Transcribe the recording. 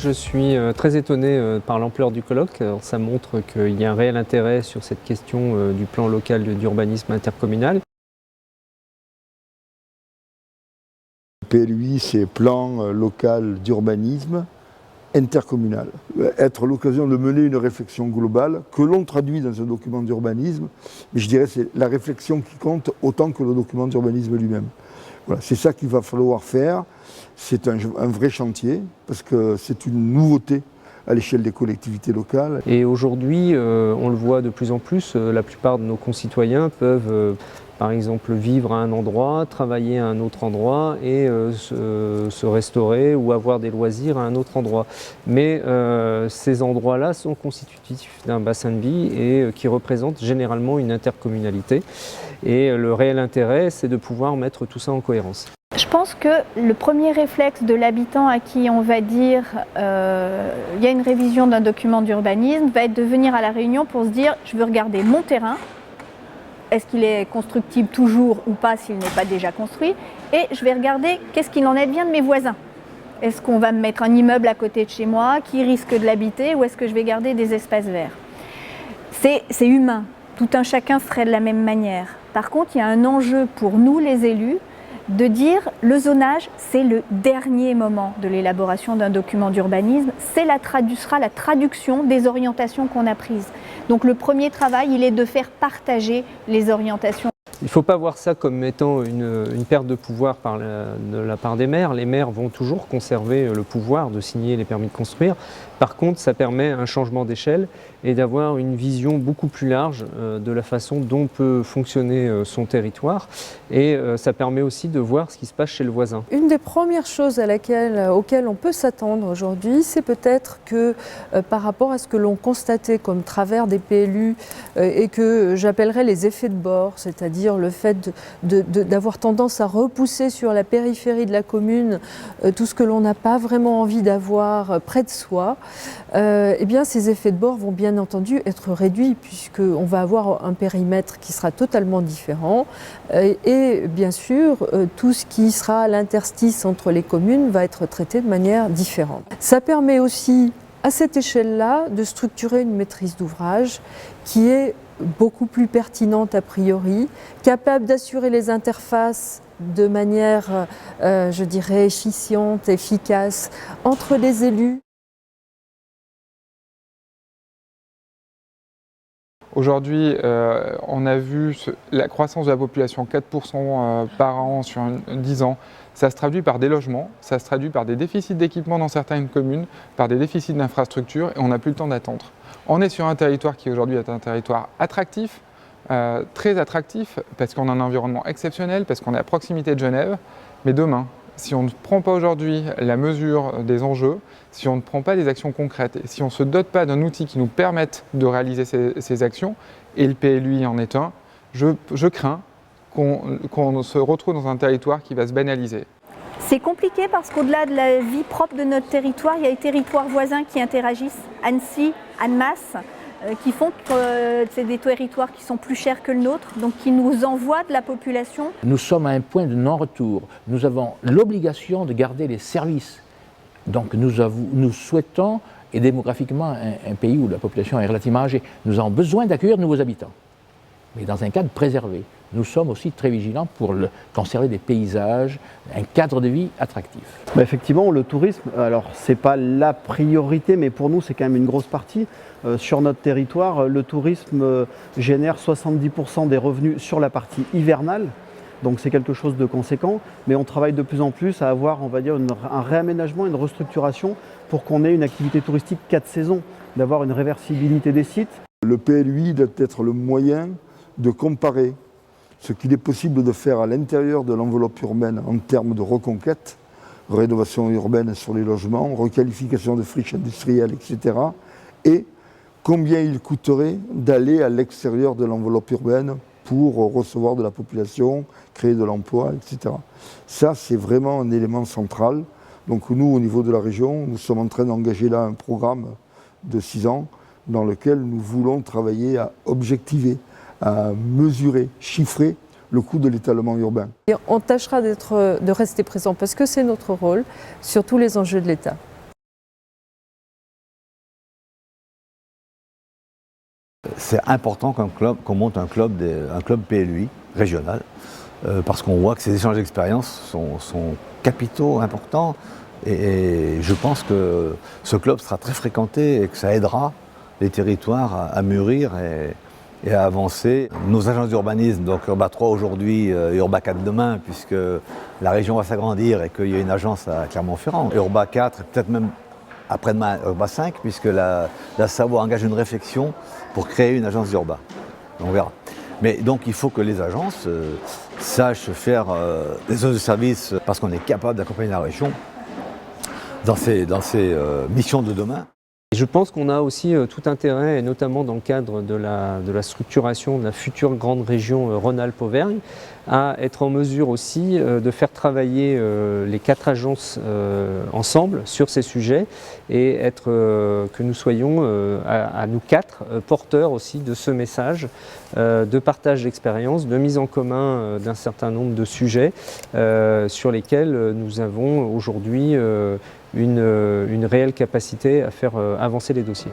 Je suis très étonné par l'ampleur du colloque. Alors, ça montre qu'il y a un réel intérêt sur cette question du plan local d'urbanisme intercommunal. PLUI, c'est plan local d'urbanisme intercommunal. Être l'occasion de mener une réflexion globale que l'on traduit dans un document d'urbanisme, mais je dirais que c'est la réflexion qui compte autant que le document d'urbanisme lui-même. Voilà, c'est ça qu'il va falloir faire. C'est un vrai chantier parce que c'est une nouveauté à l'échelle des collectivités locales. Et aujourd'hui, on le voit de plus en plus, la plupart de nos concitoyens peuvent par exemple vivre à un endroit, travailler à un autre endroit et se restaurer ou avoir des loisirs à un autre endroit. Mais ces endroits-là sont constitutifs d'un bassin de vie et qui représentent généralement une intercommunalité. Et le réel intérêt, c'est de pouvoir mettre tout ça en cohérence. Je pense que le premier réflexe de l'habitant à qui on va dire il y a une révision d'un document d'urbanisme va être de venir à la réunion pour se dire je veux regarder mon terrain, est-ce qu'il est constructible toujours ou pas s'il n'est pas déjà construit, et je vais regarder qu'est-ce qu'il en advient de mes voisins. Est-ce qu'on va me mettre un immeuble à côté de chez moi qui risque de l'habiter ou est-ce que je vais garder des espaces verts? C'est humain, tout un chacun ferait de la même manière. Par contre, il y a un enjeu pour nous les élus de dire le zonage, c'est le dernier moment de l'élaboration d'un document d'urbanisme, sera la traduction des orientations qu'on a prises. Donc le premier travail, il est de faire partager les orientations. Il ne faut pas voir ça comme étant une perte de pouvoir de la part des maires. Les maires vont toujours conserver le pouvoir de signer les permis de construire. Par contre, ça permet un changement d'échelle et d'avoir une vision beaucoup plus large de la façon dont peut fonctionner son territoire. Et ça permet aussi de voir ce qui se passe chez le voisin. Une des premières choses auxquelles on peut s'attendre aujourd'hui, c'est peut-être que par rapport à ce que l'on constatait comme travers des PLU et que j'appellerais les effets de bord, c'est-à-dire le fait d'avoir tendance à repousser sur la périphérie de la commune tout ce que l'on n'a pas vraiment envie d'avoir près de soi, eh bien ces effets de bord vont bien entendu être réduits puisqu'on va avoir un périmètre qui sera totalement différent et bien sûr tout ce qui sera à l'interstice entre les communes va être traité de manière différente. Ça permet aussi à cette échelle-là de structurer une maîtrise d'ouvrage qui est beaucoup plus pertinente a priori, capable d'assurer les interfaces de manière, je dirais, efficiente, efficace entre les élus. Aujourd'hui, on a vu la croissance de la population, 4% par an sur 10 ans. Ça se traduit par des logements, ça se traduit par des déficits d'équipement dans certaines communes, par des déficits d'infrastructures et on n'a plus le temps d'attendre. On est sur un territoire qui aujourd'hui est un territoire attractif, très attractif, parce qu'on a un environnement exceptionnel, parce qu'on est à proximité de Genève. Mais demain, si on ne prend pas aujourd'hui la mesure des enjeux, si on ne prend pas des actions concrètes, et si on ne se dote pas d'un outil qui nous permette de réaliser ces actions, et le PLUI en est un, je crains qu'on se retrouve dans un territoire qui va se banaliser. C'est compliqué parce qu'au-delà de la vie propre de notre territoire, il y a les territoires voisins qui interagissent, Annecy, Annemasse, qui font que c'est des territoires qui sont plus chers que le nôtre, donc qui nous envoient de la population. Nous sommes à un point de non-retour. Nous avons l'obligation de garder les services. Donc nous souhaitons, et démographiquement, un pays où la population est relativement âgée, nous avons besoin d'accueillir de nouveaux habitants, mais dans un cadre préservé. Nous sommes aussi très vigilants pour conserver des paysages, un cadre de vie attractif. Effectivement, le tourisme, alors c'est pas la priorité, mais pour nous c'est quand même une grosse partie. Sur notre territoire, le tourisme génère 70% des revenus sur la partie hivernale, donc c'est quelque chose de conséquent, mais on travaille de plus en plus à avoir, on va dire, un réaménagement, une restructuration pour qu'on ait une activité touristique 4 saisons, d'avoir une réversibilité des sites. Le PLUI doit être le moyen de comparer ce qu'il est possible de faire à l'intérieur de l'enveloppe urbaine en termes de reconquête, rénovation urbaine sur les logements, requalification de friches industrielles, etc. Et combien il coûterait d'aller à l'extérieur de l'enveloppe urbaine pour recevoir de la population, créer de l'emploi, etc. Ça, c'est vraiment un élément central. Donc nous, au niveau de la région, nous sommes en train d'engager là un programme de 6 ans dans lequel nous voulons travailler à objectiver, à mesurer, chiffrer le coût de l'étalement urbain. Et on tâchera de rester présent parce que c'est notre rôle sur tous les enjeux de l'État. c'est important qu'on monte un club PLUI régional, parce qu'on voit que ces échanges d'expériences sont capitaux, importants, et je pense que ce club sera très fréquenté et que ça aidera les territoires à mûrir et à avancer. Nos agences d'urbanisme, donc Urba 3 aujourd'hui, Urba 4 demain, puisque la région va s'agrandir et qu'il y a une agence à Clermont-Ferrand. Urba 4, peut-être même après-demain Urba 5, puisque la Savoie engage une réflexion pour créer une agence d'Urba. On verra. Mais donc il faut que les agences sachent faire des zones de service parce qu'on est capable d'accompagner la région dans ses missions de demain. Et je pense qu'on a aussi tout intérêt, et notamment dans le cadre de la structuration de la future grande région Rhône-Alpes-Auvergne, à être en mesure aussi de faire travailler les 4 agences ensemble sur ces sujets et que nous soyons à nous 4 porteurs aussi de ce message de partage d'expérience, de mise en commun d'un certain nombre de sujets sur lesquels nous avons aujourd'hui une réelle capacité à faire avancer les dossiers.